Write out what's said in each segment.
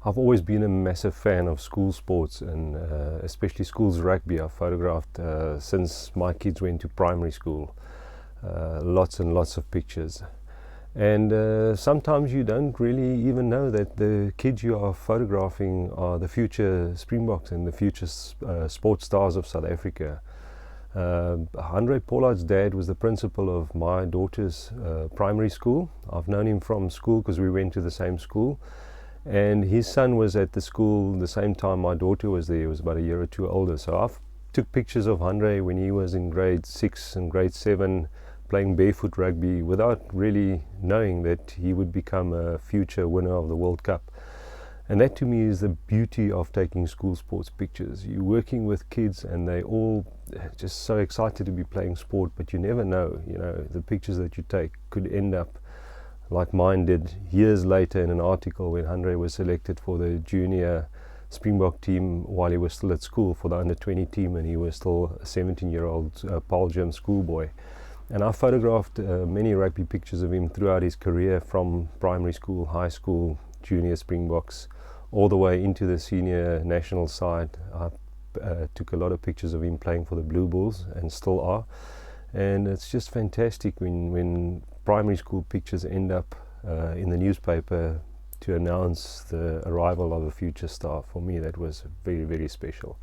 I've always been a massive fan of school sports and especially schools rugby. I've photographed since my kids went to primary school. Lots and lots of pictures. And sometimes you don't really even know that the kids you are photographing are the future Springboks and the future sports stars of South Africa. Handre, Pollard's dad, was the principal of my daughter's primary school. I've known him from school because we went to the same school. And his son was at the school the same time my daughter was there. He was about a year or two older. So I took pictures of Handre when he was in grade 6 and grade 7 playing barefoot rugby without really knowing that he would become a future winner of the World Cup. And that to me is the beauty of taking school sports pictures. You're working with kids and they all just so excited to be playing sport, but you never know, the pictures that you take could end up like mine did years later in an article when Handre was selected for the junior Springbok team while he was still at school for the under-20 team, and he was still a 17-year-old Pollard schoolboy. And I photographed many rugby pictures of him throughout his career, from primary school, high school, junior Springboks, all the way into the senior national side. I took a lot of pictures of him playing for the Blue Bulls and still are. And it's just fantastic when primary school pictures end up in the newspaper to announce the arrival of a future star. For me, that was very, very special.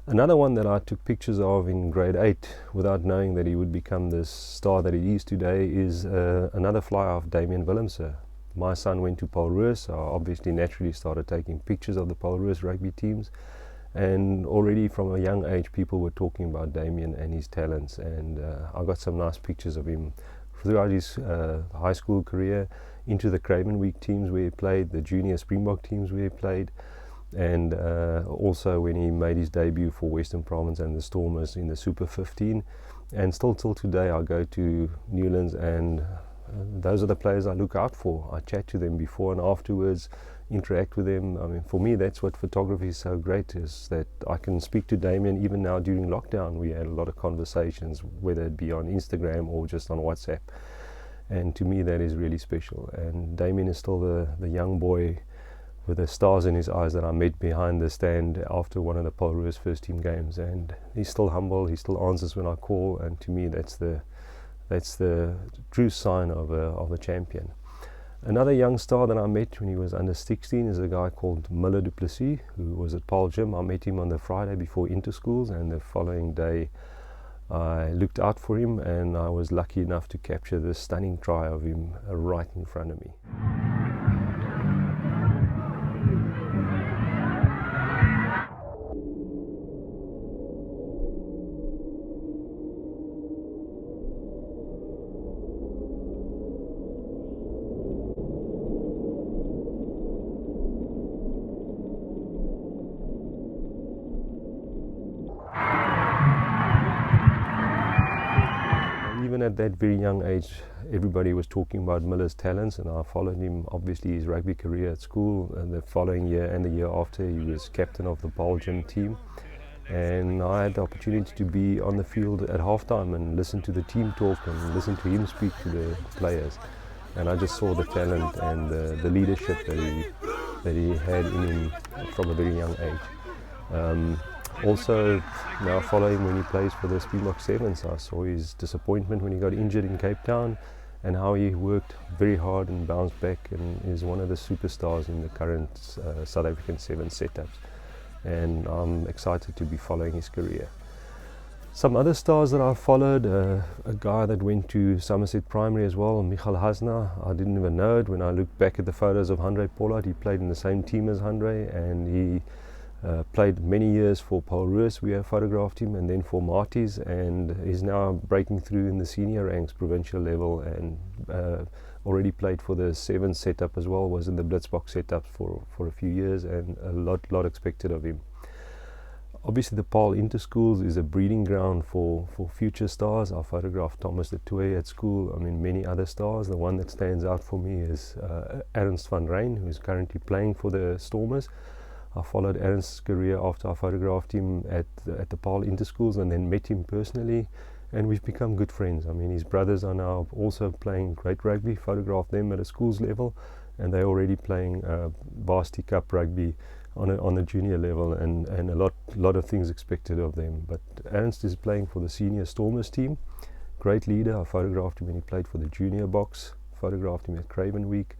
Another one that I took pictures of in grade 8 without knowing that he would become this star that he is today is another flyer of Damian Willemse. My son went to Pollard, so I obviously naturally started taking pictures of the Pollard rugby teams. And already from a young age, people were talking about Damian and his talents. And I got some nice pictures of him throughout his high school career, into the Craven Week teams where he played, the junior Springbok teams where he played, and also when he made his debut for Western Province and the Stormers in the Super 15. And still till today I go to Newlands and those are the players I look out for. I chat to them before and afterwards, interact with them. I mean, for me, that's what photography is so great, is that I can speak to Damian. Even now during lockdown, we had a lot of conversations, whether it be on Instagram or just on WhatsApp. And to me, that is really special. And Damian is still the young boy with the stars in his eyes that I met behind the stand after one of the Pollard first team games. And he's still humble. He still answers when I call. And to me, that's the true sign of a champion. Another young star that I met when he was under 16 is a guy called Miller Du Plessis, who was at Paul Gym. I met him on the Friday before interschools, and the following day I looked out for him, and I was lucky enough to capture this stunning try of him right in front of me. Even at that very young age, everybody was talking about Miller's talents, and I followed him, obviously his rugby career at school, and the following year and the year after he was captain of the Paul Gym team. And I had the opportunity to be on the field at halftime and listen to the team talk and listen to him speak to the players. And I just saw the talent and the leadership that he had in him from a very young age. Also, now following when he plays for the Springbok Sevens, I saw his disappointment when he got injured in Cape Town and how he worked very hard and bounced back and is one of the superstars in the current South African Sevens setups. And I'm excited to be following his career. Some other stars that I followed, a guy that went to Somerset Primary as well, Michael Hasna. I didn't even know it. When I looked back at the photos of Handre Pollard, he played in the same team as Handre, and he played many years for Paul Roos. We have photographed him, and then for Marties, and he's now breaking through in the senior ranks, provincial level, and already played for the Sevens setup as well, was in the Blitzbox setup for a few years, and a lot expected of him. Obviously the Paul Interschools is a breeding ground for future stars. I photographed Thomas de Tooy at school, many other stars. The one that stands out for me is Ernst van Rijn, who is currently playing for the Stormers. I followed Ernst's career after I photographed him at the Paul Interschools and then met him personally, and we've become good friends. His brothers are now also playing great rugby, photographed them at a schools level, and they're already playing Varsity Cup rugby on a junior level, and a lot of things expected of them. But Ernst is playing for the senior Stormers team. Great leader. I photographed him when he played for the junior box, photographed him at Craven Week,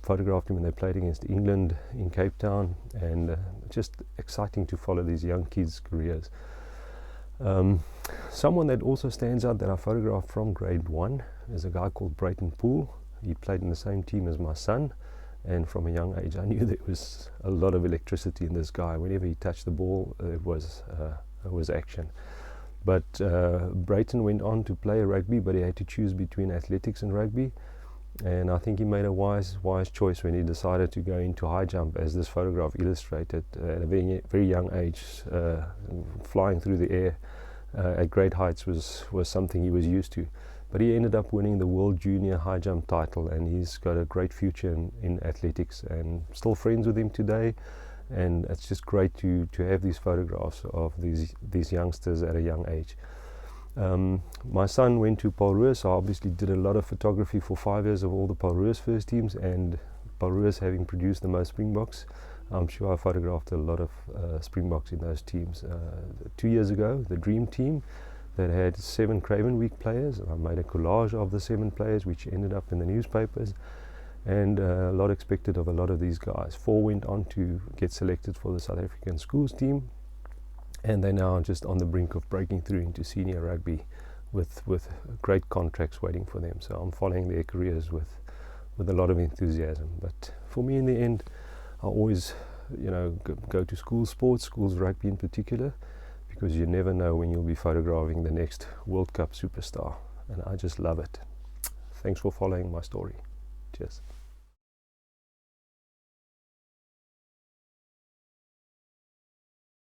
photographed him when they played against England in Cape Town, and just exciting to follow these young kids' careers. Someone that also stands out that I photographed from grade 1 is a guy called Brayton Poole. He played in the same team as my son, and from a young age I knew there was a lot of electricity in this guy. Whenever he touched the ball, it was action. But Brayton went on to play rugby, but he had to choose between athletics and rugby, and I think he made a wise choice when he decided to go into high jump, as this photograph illustrated. At a very young age, flying through the air at great heights was something he was used to. But he ended up winning the World Junior High Jump title, and he's got a great future in athletics, and still friends with him today. And it's just great to have these photographs of these youngsters at a young age. My son went to Pollard, so I obviously did a lot of photography for 5 years of all the Pollard first teams, and Pollard having produced the most Springboks, I'm sure I photographed a lot of Springboks in those teams. 2 years ago, the Dream Team, that had 7 Craven Week players. I made a collage of the 7 players, which ended up in the newspapers, and a lot expected of a lot of these guys. 4 went on to get selected for the South African schools team, and they're now just on the brink of breaking through into senior rugby with great contracts waiting for them. So I'm following their careers with a lot of enthusiasm. But for me, in the end, I always go to school sports, schools rugby in particular, because you never know when you'll be photographing the next World Cup superstar, and I just love it. Thanks for following my story. Cheers.